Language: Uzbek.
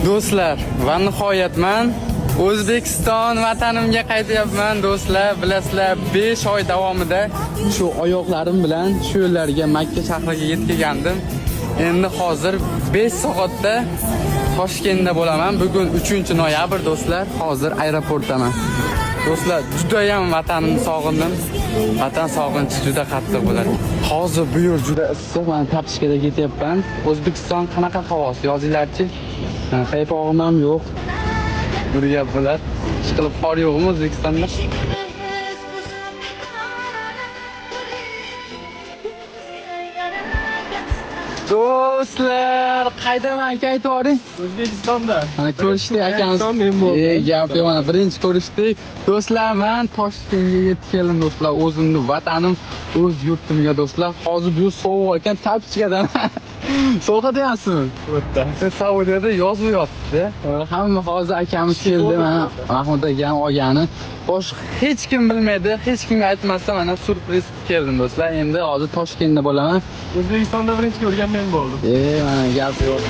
Do'stlar, va nihoyatman O'zbekiston vatanimga qaytyapman do'stlar. Bilasizlar, 5 oy davomida shu oyoqlarim bilan shu yerlarga Makka shahriga yetib kelgandim. Endi hozir 5 soatda Toshkentda bo'laman. Bugun 3-noyabr do'stlar. Hozir aeroportdaman. Do'stlar, juda ham vatanimni sog'indim. Vatan sog'inchi juda qattiq bo'ladi. Hozir bu yer juda issiq. Men Tapishkada ketyapman. O'zbekiston qanaqa havosi yozinglarchi. Qaypog'im ham yo'q. Bir gap bo'lar. Ishqilib qor yo'qmi O'zbekistonda? Do'stlar, qaydaman aytavring? O'zbekistonda. Mana ko'rishdik akamiz. Gap yo'q, mana birinchi ko'rishdik. Do'stlar, men Toshkentga yetib keldim do'stlar. O'zimni vatanim, o'z yurtimga do'stlar. Hozir bu sovuq ekan, Tapishkadan. Sovuqatyapsizmi? O'tda. Saudiyada yozuv yotibdi. Hamma hozir akamiz keldi, mana Mahmud akam olgani. Boshqa hech kim bilmaydi, hech kimga aytmasdan mana surpriz keldim do'stlar. Endi hozir Toshkentda bo'laman. O'zbekistonda birinchi ko'rgan men bo'ldim. Mana gap yo'q.